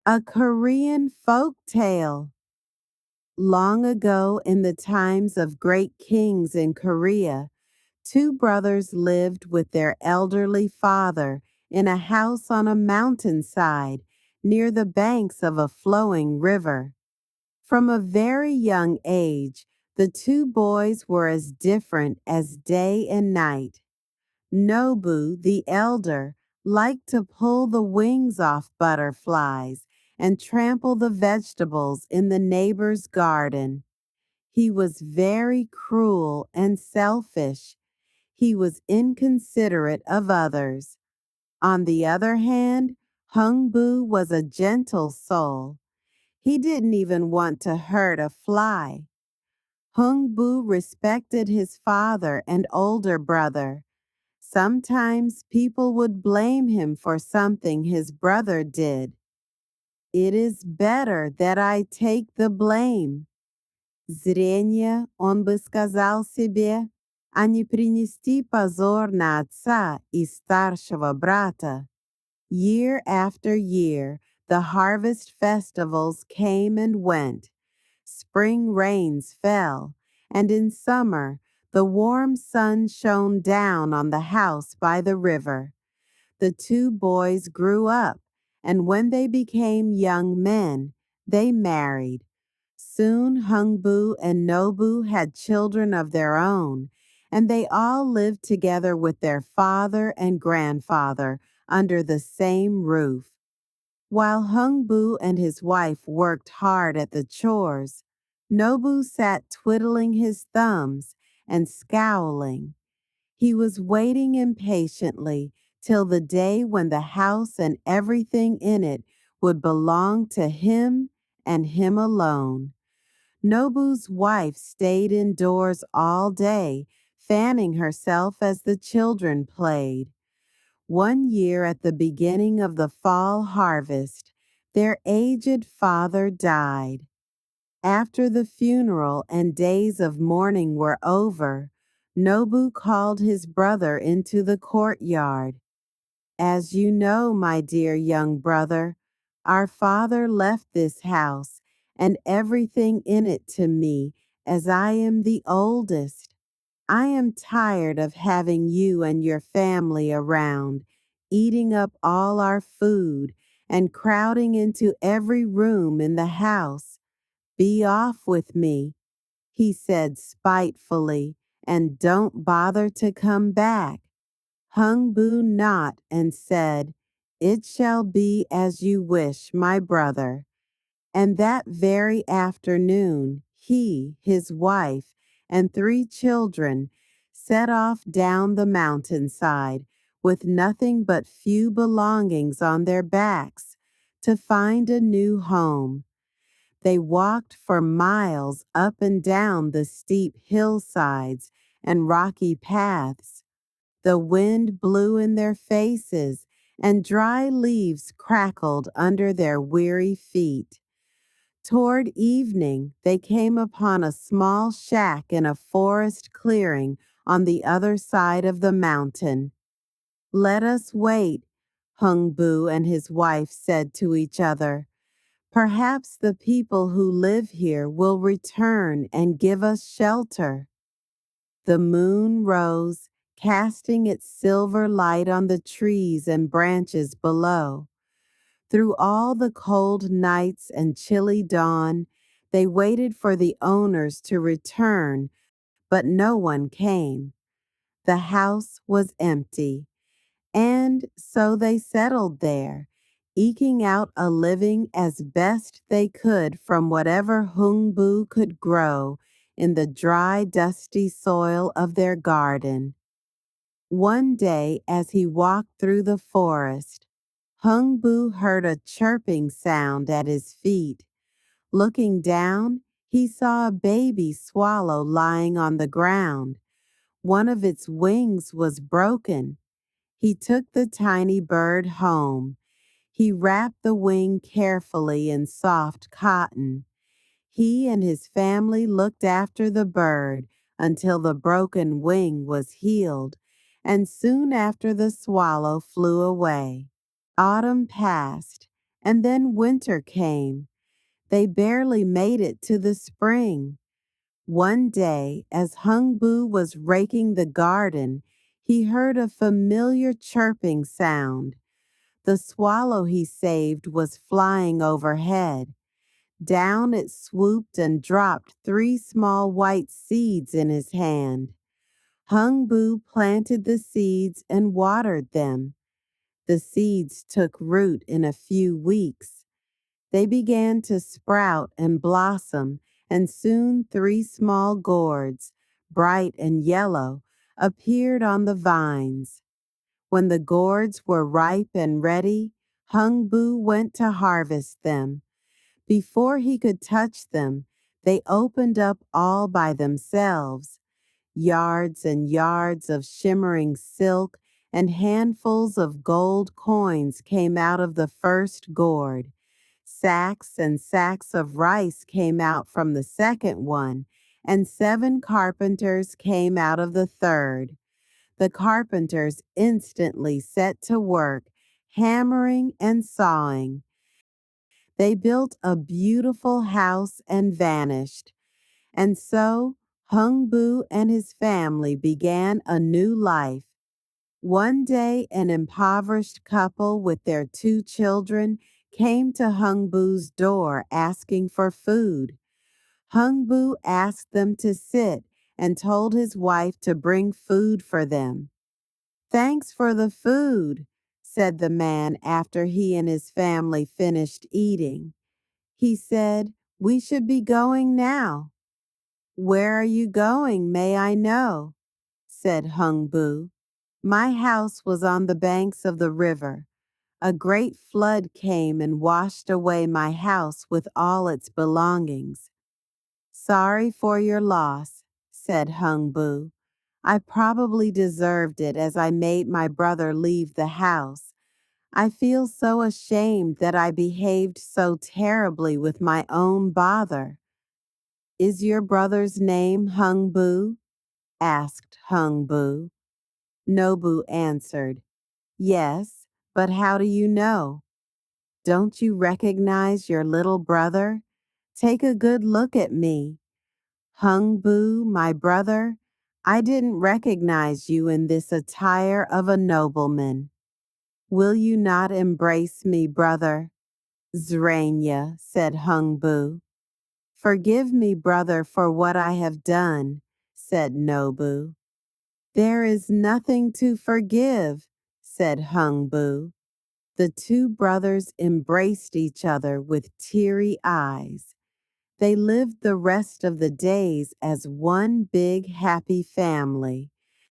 A Korean folk tale. Long ago, in the times of great kings in Korea, two brothers lived with their elderly father in a house on a mountainside near the banks of a flowing river. From a very young age, the two boys were as different as day and night. Nobu, the elder, liked to pull the wings off butterflies and trample the vegetables in the neighbor's garden. He was very cruel and selfish. He was inconsiderate of others. On the other hand, Hungbu was a gentle soul. He didn't even want to hurt a fly. Hungbu respected his father and older brother. Sometimes people would blame him for something his brother did. It is better that I take the blame. Зрение он бы сказал себе, а не принести позор на отца и старшего брата. Year after year, the harvest festivals came and went. Spring rains fell, and in summer, the warm sun shone down on the house by the river. The two boys grew up, and when they became young men, they married. Soon Hungbu and Nobu had children of their own, and they all lived together with their father and grandfather under the same roof. While Hungbu and his wife worked hard at the chores, Nobu sat twiddling his thumbs and scowling. He was waiting impatiently till the day when the house and everything in it would belong to him and him alone. Nobu's wife stayed indoors all day, fanning herself as the children played. One year at the beginning of the fall harvest, their aged father died. After the funeral and days of mourning were over, Nobu called his brother into the courtyard. As you know, my dear young brother, our father left this house and everything in it to me, as I am the oldest. I am tired of having you and your family around, eating up all our food and crowding into every room in the house. Be off with me, he said spitefully, and don't bother to come back. Hungbu nodded and said, It shall be as you wish, my brother. And that very afternoon, he, his wife, and 3 children set off down the mountainside with nothing but few belongings on their backs to find a new home. They walked for miles up and down the steep hillsides and rocky paths. The wind blew in their faces, and dry leaves crackled under their weary feet. Toward evening, they came upon a small shack in a forest clearing on the other side of the mountain. Let us wait, Hungbu and his wife said to each other. Perhaps the people who live here will return and give us shelter. The moon rose, casting its silver light on the trees and branches below. Through all the cold nights and chilly dawn, they waited for the owners to return, but no one came. The house was empty, and so they settled there, eking out a living as best they could from whatever Hungbu could grow in the dry, dusty soil of their garden. One day, as he walked through the forest, Hungbu heard a chirping sound at his feet. Looking down, he saw a baby swallow lying on the ground. One of its wings was broken. He took the tiny bird home. He wrapped the wing carefully in soft cotton. He and his family looked after the bird until the broken wing was healed, and soon after the swallow flew away. Autumn passed, And then winter came. They barely made it to the spring. One day, as Hungbu was raking the garden, he heard a familiar chirping sound. The swallow he saved was flying overhead. Down it swooped and dropped 3 small white seeds in his hand. Hungbu planted the seeds and watered them. The seeds took root in a few weeks. They began to sprout and blossom, and soon 3 small gourds, bright and yellow, appeared on the vines. When the gourds were ripe and ready, Hungbu went to harvest them. Before he could touch them, they opened up all by themselves. Yards and yards of shimmering silk and handfuls of gold coins came out of the first gourd. Sacks and sacks of rice came out from the second one, and 7 carpenters came out of the third. The carpenters instantly set to work, hammering and sawing. They built a beautiful house and vanished. And so Hungbu and his family began a new life. One day, an impoverished couple with their 2 children came to Hungbu's door asking for food. Hungbu asked them to sit and told his wife to bring food for them. "Thanks for the food," said the man after he and his family finished eating. He said, "We should be going now." "Where are you going, may I know?" said Hungbu. "My house was on the banks of the river. A great flood came and washed away my house with all its belongings." "Sorry for your loss," said Hungbu. "I probably deserved it as I made my brother leave the house. I feel so ashamed that I behaved so terribly with my own bother." "Is your brother's name Hungbu?" asked Hungbu. Nobu answered, "Yes, but how do you know? Don't you recognize your little brother? Take a good look at me. Hungbu, my brother, I didn't recognize you in this attire of a nobleman. Will you not embrace me, brother?" "Zranya," said Hungbu. "Forgive me, brother, for what I have done," said Nobu. "There is nothing to forgive," said Hungbu. The 2 brothers embraced each other with teary eyes. They lived the rest of the days as one big happy family.